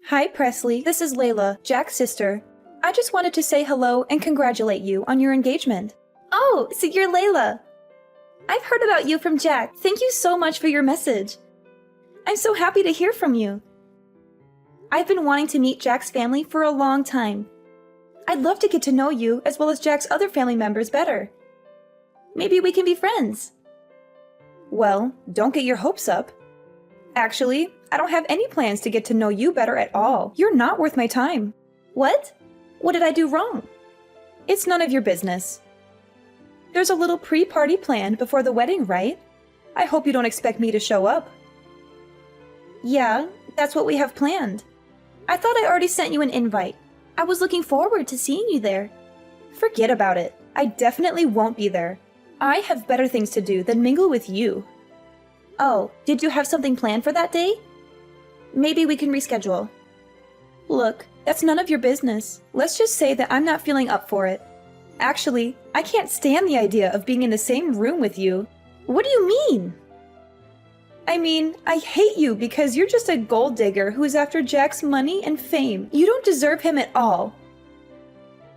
Hi, Presley. This is Layla, Jack's sister. I just wanted to say hello and congratulate you on your engagement. Oh, so you're Layla. I've heard about you from Jack. Thank you so much for your message. I'm so happy to hear from you. I've been wanting to meet Jack's family for a long time. I'd love to get to know you as well as Jack's other family members better. Maybe we can be friends. Well, don't get your hopes up. Actually, I don't have any plans to get to know you better at all. You're not worth my time. What? What did I do wrong? It's none of your business. There's a little pre-party planned before the wedding, right? I hope you don't expect me to show up. Yeah, that's what we have planned. I thought I already sent you an invite. I was looking forward to seeing you there. Forget about it. I definitely won't be there. I have better things to do than mingle with you. Oh, did you have something planned for that day? Maybe we can reschedule. Look, that's none of your business. Let's just say that I'm not feeling up for it. Actually, I can't stand the idea of being in the same room with you. What do you mean? I mean, I hate you because you're just a gold digger who is after Jack's money and fame. You don't deserve him at all.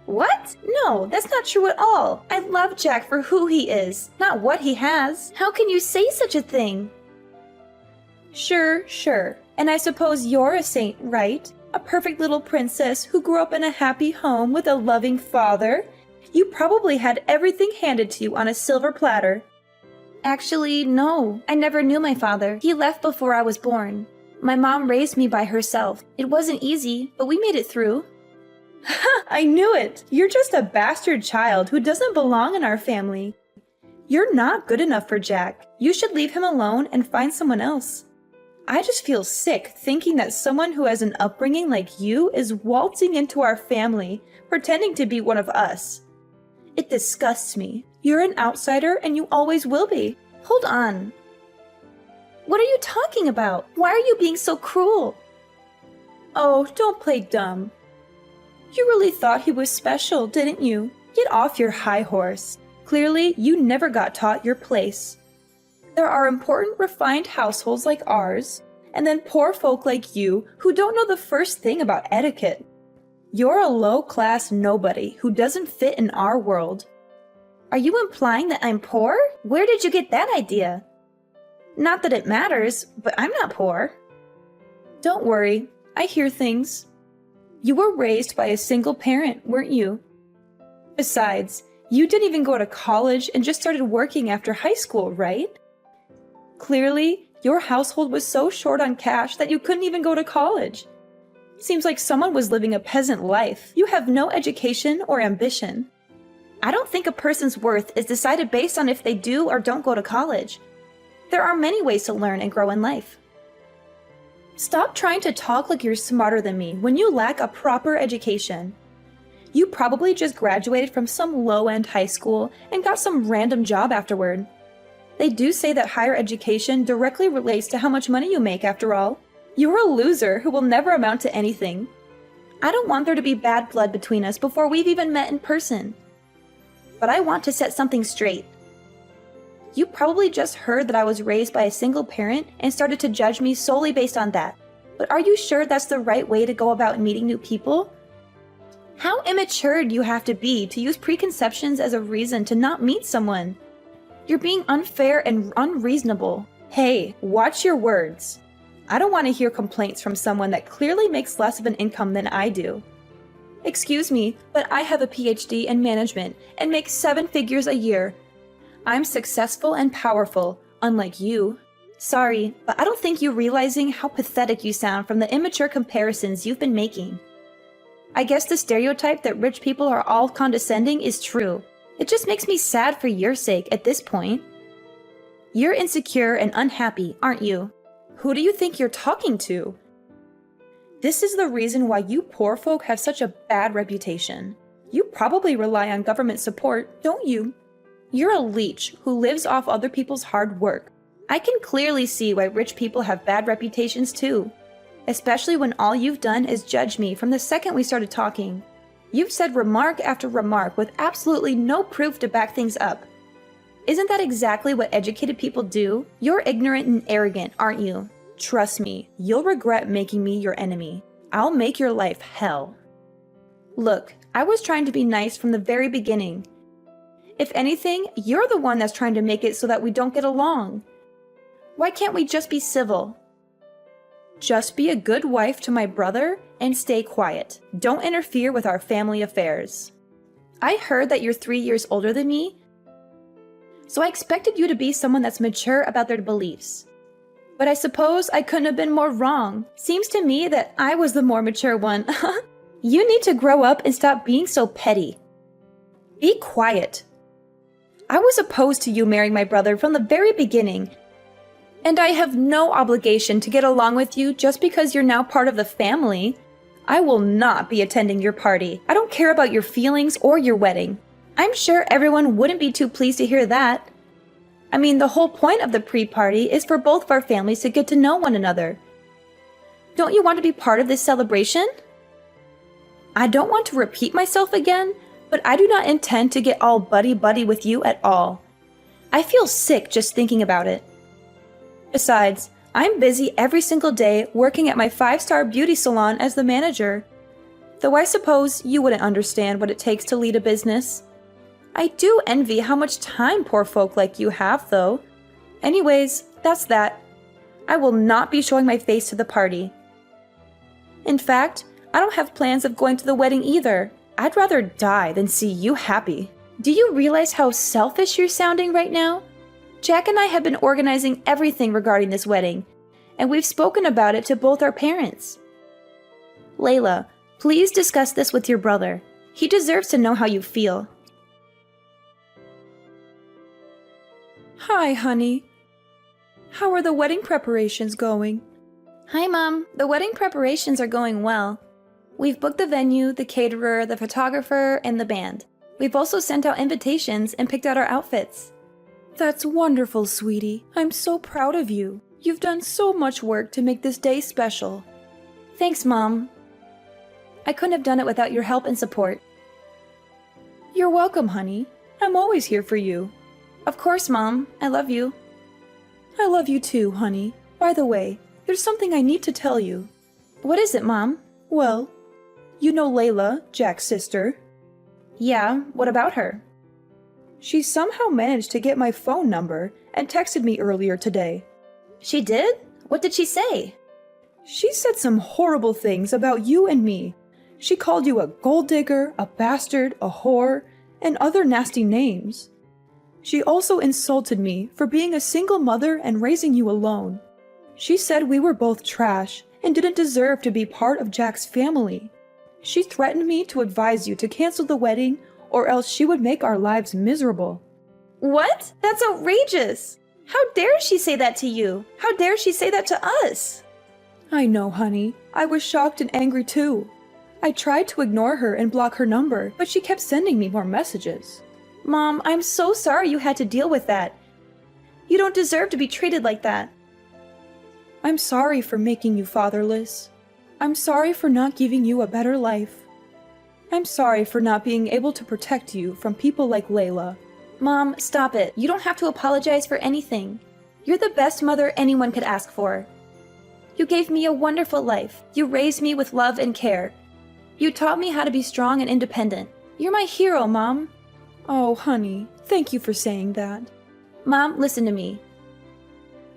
What? No, that's not true at all. I love Jack for who he is, not what he has. How can you say such a thing? Sure. And I suppose you're a saint, right? A perfect little princess who grew up in a happy home with a loving father. You probably had everything handed to you on a silver platter. Actually, no. I never knew my father. He left before I was born. My mom raised me by herself. It wasn't easy, but we made it through. I knew it! You're just a bastard child who doesn't belong in our family. You're not good enough for Jack. You should leave him alone and find someone else. I just feel sick thinking that someone who has an upbringing like you is waltzing into our family, pretending to be one of us. It disgusts me. You're an outsider and you always will be. Hold on. What are you talking about? Why are you being so cruel? Oh, don't play dumb. You really thought he was special, didn't you? Get off your high horse. Clearly, you never got taught your place. There are important, refined households like ours, and then poor folk like you who don't know the first thing about etiquette. You're a low-class nobody who doesn't fit in our world. Are you implying that I'm poor? Where did you get that idea? Not that it matters, but I'm not poor. Don't worry, I hear things. You were raised by a single parent, weren't you? Besides, you didn't even go to college and just started working after high school, right? Clearly, your household was so short on cash that you couldn't even go to college. Seems like someone was living a peasant life. You have no education or ambition. I don't think a person's worth is decided based on if they do or don't go to college. There are many ways to learn and grow in life. Stop trying to talk like you're smarter than me when you lack a proper education. You probably just graduated from some low-end high school and got some random job afterward. They do say that higher education directly relates to how much money you make after all. You're a loser who will never amount to anything. I don't want there to be bad blood between us before we've even met in person. But I want to set something straight. You probably just heard that I was raised by a single parent and started to judge me solely based on that. But are you sure that's the right way to go about meeting new people? How immature do you have to be to use preconceptions as a reason to not meet someone? You're being unfair and unreasonable. Hey, watch your words. I don't want to hear complaints from someone that clearly makes less of an income than I do. Excuse me, but I have a PhD in management and make 7 figures a year. I'm successful and powerful, unlike you. Sorry, but I don't think you're realizing how pathetic you sound from the immature comparisons you've been making. I guess the stereotype that rich people are all condescending is true. It just makes me sad for your sake at this point. You're insecure and unhappy, aren't you? Who do you think you're talking to? This is the reason why you poor folk have such a bad reputation. You probably rely on government support, don't you? You're a leech who lives off other people's hard work. I can clearly see why rich people have bad reputations too. Especially when all you've done is judge me from the second we started talking. You've said remark after remark with absolutely no proof to back things up. Isn't that exactly what educated people do? You're ignorant and arrogant, aren't you? Trust me, you'll regret making me your enemy. I'll make your life hell. Look, I was trying to be nice from the very beginning. If anything, you're the one that's trying to make it so that we don't get along. Why can't we just be civil? Just be a good wife to my brother and stay quiet. Don't interfere with our family affairs. I heard that you're 3 years older than me, so I expected you to be someone that's mature about their beliefs. But I suppose I couldn't have been more wrong. Seems to me that I was the more mature one. You need to grow up and stop being so petty. Be quiet. I was opposed to you marrying my brother from the very beginning, and I have no obligation to get along with you just because you're now part of the family. I will not be attending your party. I don't care about your feelings or your wedding. I'm sure everyone wouldn't be too pleased to hear that. I mean, the whole point of the pre-party is for both of our families to get to know one another. Don't you want to be part of this celebration? I don't want to repeat myself again, but I do not intend to get all buddy-buddy with you at all. I feel sick just thinking about it. Besides, I'm busy every single day working at my 5-star beauty salon as the manager. Though I suppose you wouldn't understand what it takes to lead a business. I do envy how much time poor folk like you have, though. Anyways, that's that. I will not be showing my face to the party. In fact, I don't have plans of going to the wedding either. I'd rather die than see you happy. Do you realize how selfish you're sounding right now? Jack and I have been organizing everything regarding this wedding, and we've spoken about it to both our parents. Layla, please discuss this with your brother. He deserves to know how you feel. Hi, honey. How are the wedding preparations going? Hi, Mom. The wedding preparations are going well. We've booked the venue, the caterer, the photographer, and the band. We've also sent out invitations and picked out our outfits. That's wonderful, sweetie. I'm so proud of you. You've done so much work to make this day special. Thanks, Mom. I couldn't have done it without your help and support. You're welcome, honey. I'm always here for you. Of course, Mom. I love you. I love you too, honey. By the way, there's something I need to tell you. What is it, Mom? Well, you know Layla, Jack's sister? Yeah, what about her? She somehow managed to get my phone number and texted me earlier today. She did? What did she say? She said some horrible things about you and me. She called you a gold digger, a bastard, a whore, and other nasty names. She also insulted me for being a single mother and raising you alone. She said we were both trash and didn't deserve to be part of Jack's family. She threatened me to advise you to cancel the wedding or else she would make our lives miserable. What? That's outrageous! How dare she say that to you? How dare she say that to us? I know, honey. I was shocked and angry too. I tried to ignore her and block her number, but she kept sending me more messages. Mom, I'm so sorry you had to deal with that. You don't deserve to be treated like that. I'm sorry for making you fatherless. I'm sorry for not giving you a better life. I'm sorry for not being able to protect you from people like Layla. Mom, stop it. You don't have to apologize for anything. You're the best mother anyone could ask for. You gave me a wonderful life. You raised me with love and care. You taught me how to be strong and independent. You're my hero, Mom. Oh, honey, thank you for saying that. Mom, listen to me.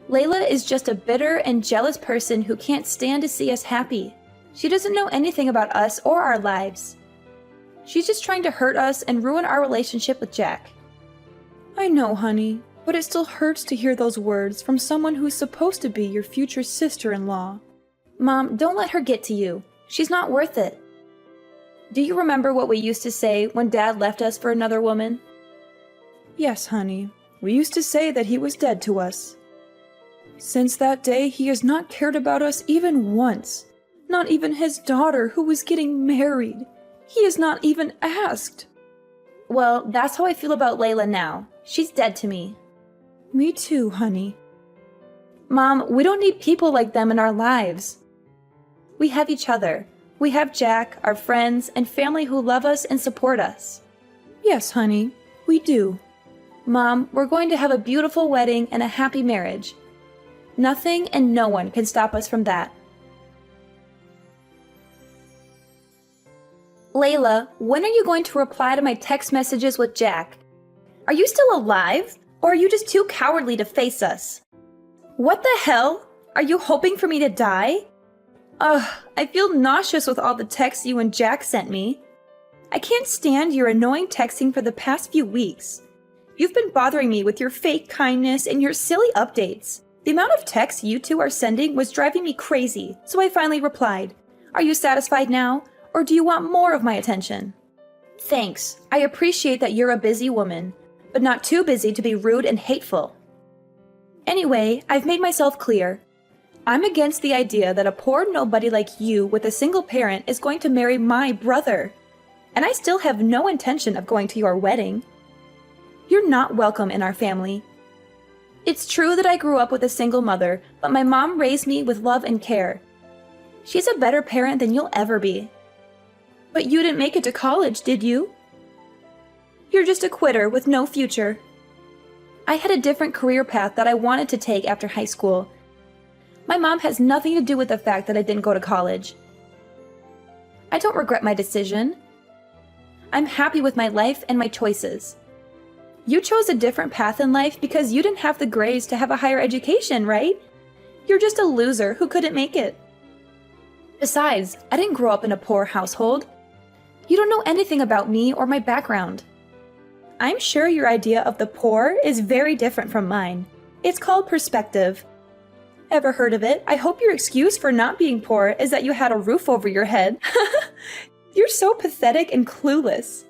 Layla is just a bitter and jealous person who can't stand to see us happy. She doesn't know anything about us or our lives. She's just trying to hurt us and ruin our relationship with Jack. I know, honey, but it still hurts to hear those words from someone who's supposed to be your future sister-in-law. Mom, don't let her get to you. She's not worth it. Do you remember what we used to say when Dad left us for another woman? Yes, honey. We used to say that he was dead to us. Since that day, he has not cared about us even once. Not even his daughter, who was getting married. He has not even asked. Well, that's how I feel about Layla now. She's dead to me. Me too, honey. Mom, we don't need people like them in our lives. We have each other. We have Jack, our friends, and family who love us and support us. Yes, honey, we do. Mom, we're going to have a beautiful wedding and a happy marriage. Nothing and no one can stop us from that. Layla, when are you going to reply to my text messages with Jack? Are you still alive? Or are you just too cowardly to face us? What the hell? Are you hoping for me to die? Ugh, I feel nauseous with all the texts you and Jack sent me. I can't stand your annoying texting for the past few weeks. You've been bothering me with your fake kindness and your silly updates. The amount of texts you two are sending was driving me crazy, so I finally replied. Are you satisfied now, or do you want more of my attention? Thanks. I appreciate that you're a busy woman, but not too busy to be rude and hateful. Anyway, I've made myself clear. I'm against the idea that a poor nobody like you with a single parent is going to marry my brother. And I still have no intention of going to your wedding. You're not welcome in our family. It's true that I grew up with a single mother, but my mom raised me with love and care. She's a better parent than you'll ever be. But you didn't make it to college, did you? You're just a quitter with no future. I had a different career path that I wanted to take after high school. My mom has nothing to do with the fact that I didn't go to college. I don't regret my decision. I'm happy with my life and my choices. You chose a different path in life because you didn't have the grades to have a higher education, right? You're just a loser who couldn't make it. Besides, I didn't grow up in a poor household. You don't know anything about me or my background. I'm sure your idea of the poor is very different from mine. It's called perspective. Ever heard of it? I hope your excuse for not being poor is that you had a roof over your head. You're so pathetic and clueless.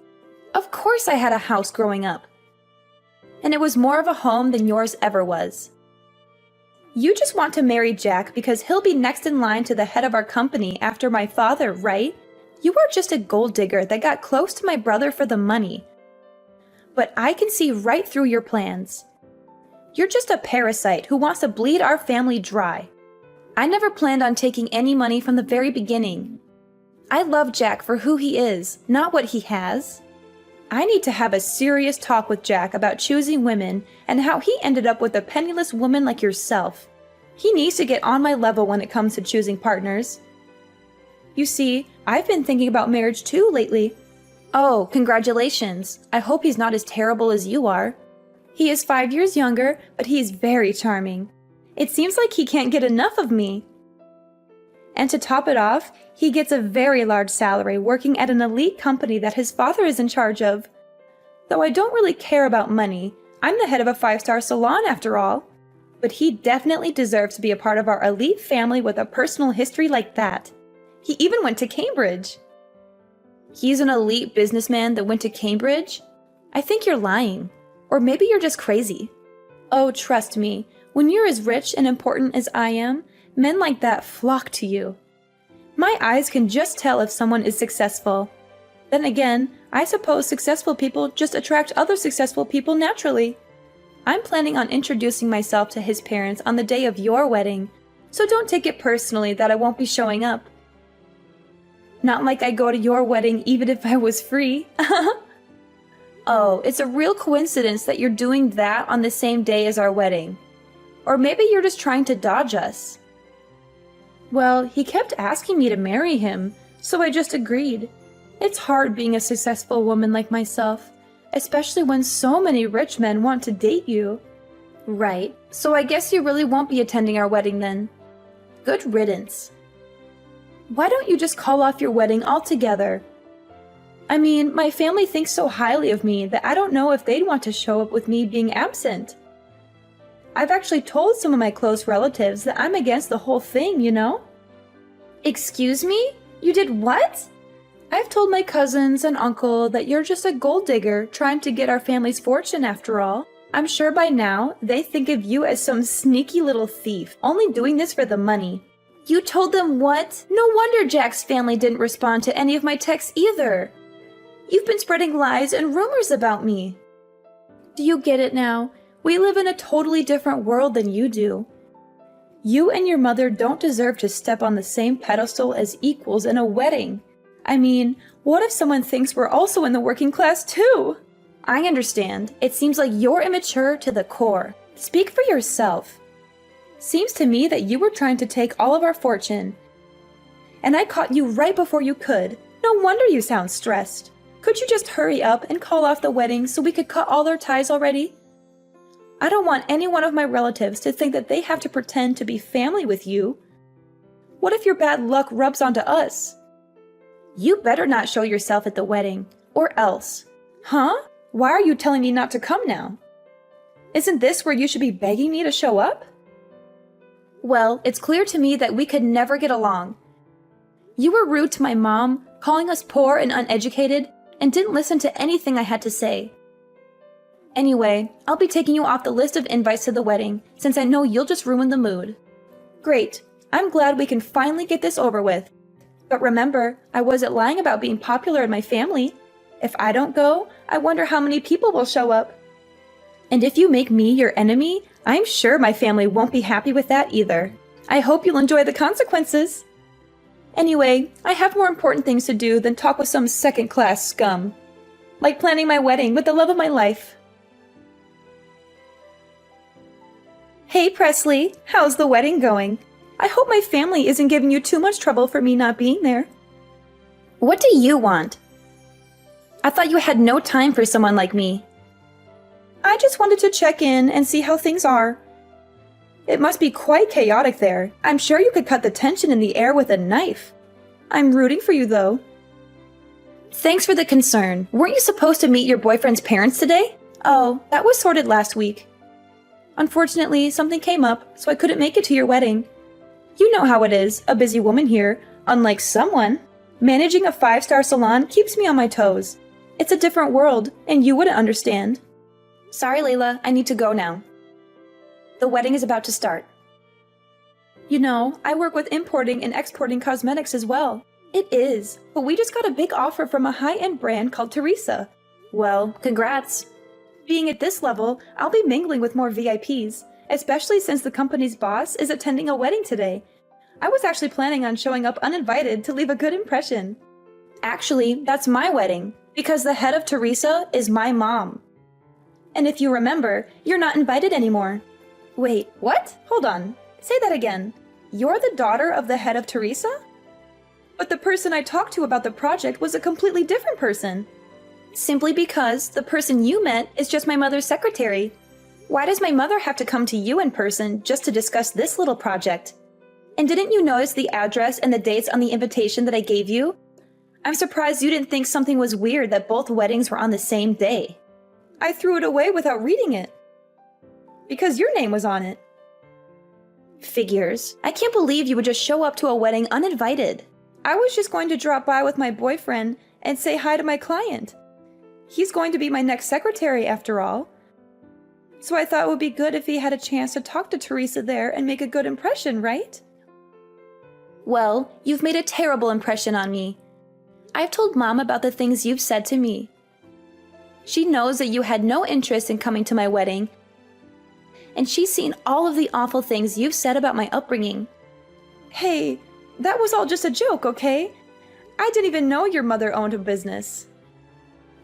Of course I had a house growing up. And it was more of a home than yours ever was. You just want to marry Jack because he'll be next in line to the head of our company after my father, right? You are just a gold digger that got close to my brother for the money. But I can see right through your plans. You're just a parasite who wants to bleed our family dry. I never planned on taking any money from the very beginning. I love Jack for who he is, not what he has. I need to have a serious talk with Jack about choosing women and how he ended up with a penniless woman like yourself. He needs to get on my level when it comes to choosing partners. You see, I've been thinking about marriage too lately. Oh, congratulations. I hope he's not as terrible as you are. He is 5 years younger, but he's very charming. It seems like he can't get enough of me. And to top it off, he gets a very large salary working at an elite company that his father is in charge of. Though I don't really care about money, I'm the head of a 5-star salon after all. But he definitely deserves to be a part of our elite family with a personal history like that. He even went to Cambridge. He's an elite businessman that went to Cambridge? I think you're lying. Or maybe you're just crazy. Oh, trust me, when you're as rich and important as I am, men like that flock to you. My eyes can just tell if someone is successful. Then again, I suppose successful people just attract other successful people naturally. I'm planning on introducing myself to his parents on the day of your wedding, so don't take it personally that I won't be showing up. Not like I go to your wedding even if I was free. Oh, it's a real coincidence that you're doing that on the same day as our wedding. Or maybe you're just trying to dodge us. Well, he kept asking me to marry him, so I just agreed. It's hard being a successful woman like myself, especially when so many rich men want to date you. Right, so I guess you really won't be attending our wedding then. Good riddance. Why don't you just call off your wedding altogether? I mean, my family thinks so highly of me that I don't know if they'd want to show up with me being absent. I've actually told some of my close relatives that I'm against the whole thing, you know? Excuse me? You did what? I've told my cousins and uncle that you're just a gold digger trying to get our family's fortune after all. I'm sure by now they think of you as some sneaky little thief, only doing this for the money. You told them what? No wonder Jack's family didn't respond to any of my texts either. You've been spreading lies and rumors about me. Do you get it now? We live in a totally different world than you do. You and your mother don't deserve to step on the same pedestal as equals in a wedding. I mean, what if someone thinks we're also in the working class too? I understand. It seems like you're immature to the core. Speak for yourself. Seems to me that you were trying to take all of our fortune. And I caught you right before you could. No wonder you sound stressed. Could you just hurry up and call off the wedding so we could cut all our ties already? I don't want any one of my relatives to think that they have to pretend to be family with you. What if your bad luck rubs onto us? You better not show yourself at the wedding, or else. Huh? Why are you telling me not to come now? Isn't this where you should be begging me to show up? Well, it's clear to me that we could never get along. You were rude to my mom, calling us poor and uneducated, and didn't listen to anything I had to say. Anyway, I'll be taking you off the list of invites to the wedding, since I know you'll just ruin the mood. Great. I'm glad we can finally get this over with. But remember, I wasn't lying about being popular in my family. If I don't go, I wonder how many people will show up. And if you make me your enemy, I'm sure my family won't be happy with that either. I hope you'll enjoy the consequences. Anyway, I have more important things to do than talk with some second-class scum. Like planning my wedding with the love of my life. Hey Presley, how's the wedding going? I hope my family isn't giving you too much trouble for me not being there. What do you want? I thought you had no time for someone like me. I just wanted to check in and see how things are. It must be quite chaotic there. I'm sure you could cut the tension in the air with a knife. I'm rooting for you, though. Thanks for the concern. Weren't you supposed to meet your boyfriend's parents today? Oh, that was sorted last week. Unfortunately, something came up, so I couldn't make it to your wedding. You know how it is, a busy woman here. Unlike someone, managing a 5-star salon keeps me on my toes. It's a different world, and you wouldn't understand. Sorry, Layla, I need to go now. The wedding is about to start. You know, I work with importing and exporting cosmetics as well. It is, but we just got a big offer from a high-end brand called Teresa. Well, congrats. Being at this level, I'll be mingling with more VIPs, especially since the company's boss is attending a wedding today. I was actually planning on showing up uninvited to leave a good impression. Actually, that's my wedding, because the head of Teresa is my mom. And if you remember, you're not invited anymore. Wait, what? Hold on. Say that again. You're the daughter of the head of Teresa? But the person I talked to about the project was a completely different person. Simply because the person you met is just my mother's secretary. Why does my mother have to come to you in person just to discuss this little project? And didn't you notice the address and the dates on the invitation that I gave you? I'm surprised you didn't think something was weird that both weddings were on the same day. I threw it away without reading it. Because your name was on it. Figures. I can't believe you would just show up to a wedding uninvited. I was just going to drop by with my boyfriend and say hi to my client. He's going to be my next secretary after all. So I thought it would be good if he had a chance to talk to Teresa there and make a good impression, right? Well, you've made a terrible impression on me. I've told Mom about the things you've said to me. She knows that you had no interest in coming to my wedding, and she's seen all of the awful things you've said about my upbringing. Hey, that was all just a joke, okay? I didn't even know your mother owned a business.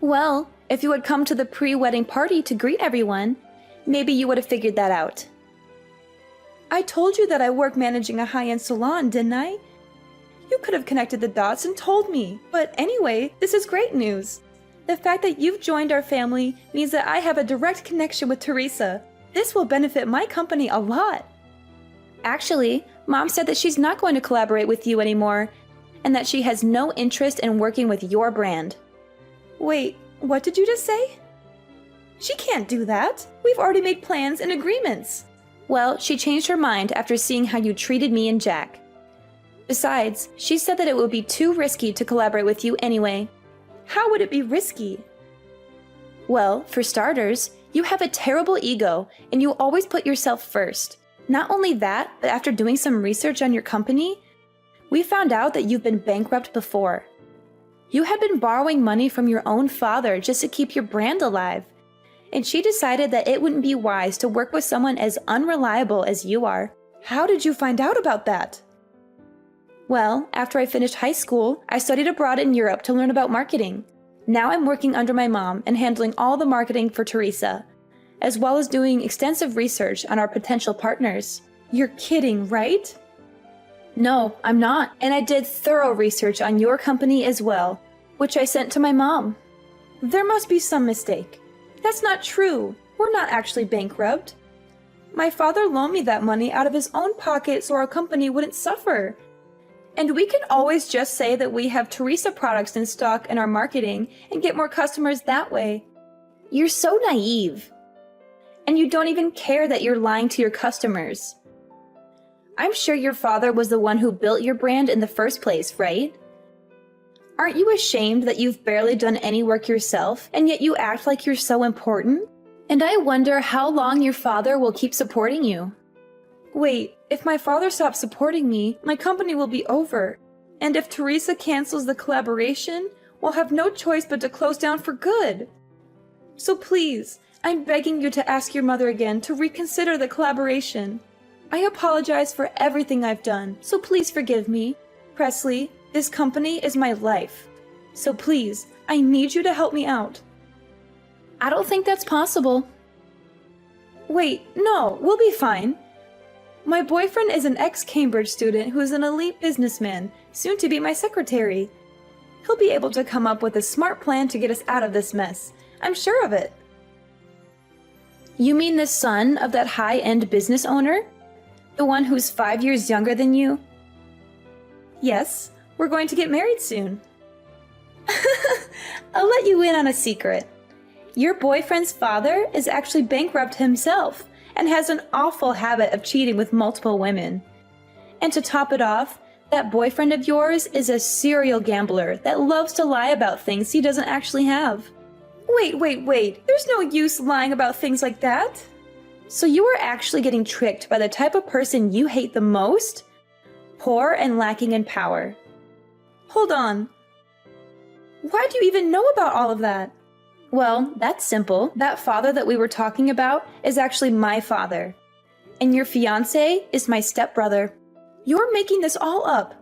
Well, if you had come to the pre-wedding party to greet everyone, maybe you would have figured that out. I told you that I work managing a high-end salon, didn't I? You could have connected the dots and told me. But anyway, this is great news. The fact that you've joined our family means that I have a direct connection with Teresa. This will benefit my company a lot. Actually, Mom said that she's not going to collaborate with you anymore, and that she has no interest in working with your brand. Wait, what did you just say? She can't do that. We've already made plans and agreements. Well, she changed her mind after seeing how you treated me and Jack. Besides, she said that it would be too risky to collaborate with you anyway. How would it be risky? Well, for starters, you have a terrible ego and you always put yourself first. Not only that, but after doing some research on your company, we found out that you've been bankrupt before. You had been borrowing money from your own father just to keep your brand alive, and she decided that it wouldn't be wise to work with someone as unreliable as you are. How did you find out about that? Well, after I finished high school, I studied abroad in Europe to learn about marketing. Now I'm working under my mom and handling all the marketing for Teresa, as well as doing extensive research on our potential partners. You're kidding, right? No, I'm not. And I did thorough research on your company as well, which I sent to my mom. There must be some mistake. That's not true. We're not actually bankrupt. My father loaned me that money out of his own pocket so our company wouldn't suffer. And we can always just say that we have Teresa products in stock in our marketing and get more customers that way. You're so naive. And you don't even care that you're lying to your customers. I'm sure your father was the one who built your brand in the first place, right? Aren't you ashamed that you've barely done any work yourself, and yet you act like you're so important? And I wonder how long your father will keep supporting you. Wait, if my father stops supporting me, my company will be over. And if Teresa cancels the collaboration, we'll have no choice but to close down for good. So please, I'm begging you to ask your mother again to reconsider the collaboration. I apologize for everything I've done, so please forgive me. Presley, this company is my life. So please, I need you to help me out. I don't think that's possible. Wait, no, we'll be fine. My boyfriend is an ex-Cambridge student who is an elite businessman, soon to be my secretary. He'll be able to come up with a smart plan to get us out of this mess. I'm sure of it. You mean the son of that high-end business owner? The one who's 5 years younger than you? Yes, we're going to get married soon. I'll let you in on a secret. Your boyfriend's father is actually bankrupt himself and has an awful habit of cheating with multiple women. And to top it off, that boyfriend of yours is a serial gambler that loves to lie about things he doesn't actually have. Wait. There's no use lying about things like that. So you are actually getting tricked by the type of person you hate the most? Poor and lacking in power. Hold on. Why do you even know about all of that? Well, that's simple. That father that we were talking about is actually my father. And your fiancé is my stepbrother. You're making this all up.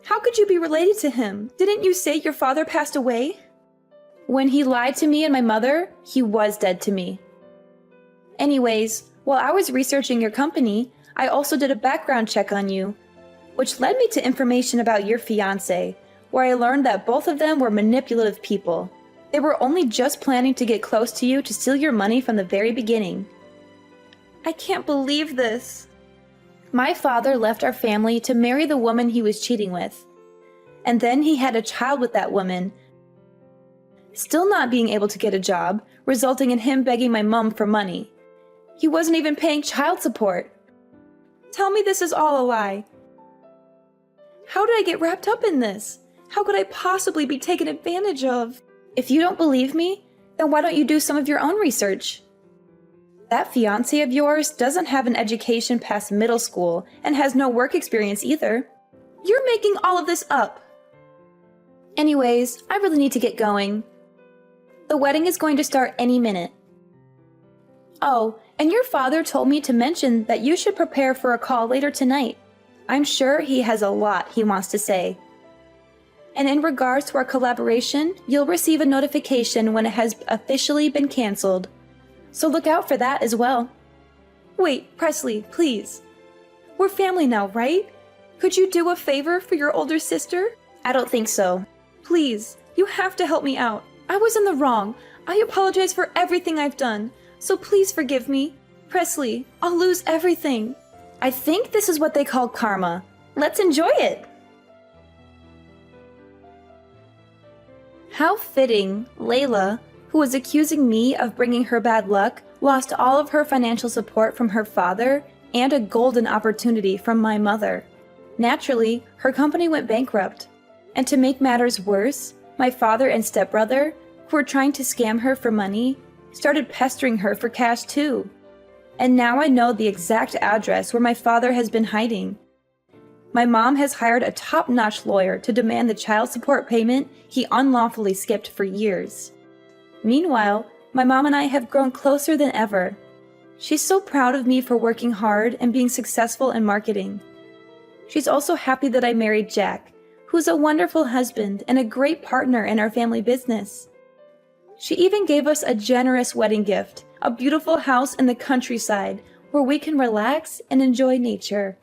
How could you be related to him? Didn't you say your father passed away? When he lied to me and my mother, he was dead to me. Anyways, while I was researching your company, I also did a background check on you, which led me to information about your fiancé, where I learned that both of them were manipulative people. They were only just planning to get close to you to steal your money from the very beginning. I can't believe this. My father left our family to marry the woman he was cheating with. And then he had a child with that woman, still not being able to get a job, resulting in him begging my mom for money. He wasn't even paying child support. Tell me this is all a lie. How did I get wrapped up in this? How could I possibly be taken advantage of? If you don't believe me, then why don't you do some of your own research? That fiancé of yours doesn't have an education past middle school and has no work experience either. You're making all of this up. Anyways, I really need to get going. The wedding is going to start any minute. Oh, and your father told me to mention that you should prepare for a call later tonight. I'm sure he has a lot he wants to say. And in regards to our collaboration, you'll receive a notification when it has officially been canceled. So look out for that as well. Wait, Presley, please. We're family now, right? Could you do a favor for your older sister? I don't think so. Please, you have to help me out. I was in the wrong. I apologize for everything I've done. So please forgive me. Presley, I'll lose everything. I think this is what they call karma. Let's enjoy it. How fitting, Layla, who was accusing me of bringing her bad luck, lost all of her financial support from her father and a golden opportunity from my mother. Naturally, her company went bankrupt. And to make matters worse, my father and stepbrother, who were trying to scam her for money, started pestering her for cash too. And now I know the exact address where my father has been hiding. My mom has hired a top-notch lawyer to demand the child support payment he unlawfully skipped for years. Meanwhile, my mom and I have grown closer than ever. She's so proud of me for working hard and being successful in marketing. She's also happy that I married Jack, who's a wonderful husband and a great partner in our family business. She even gave us a generous wedding gift, a beautiful house in the countryside where we can relax and enjoy nature.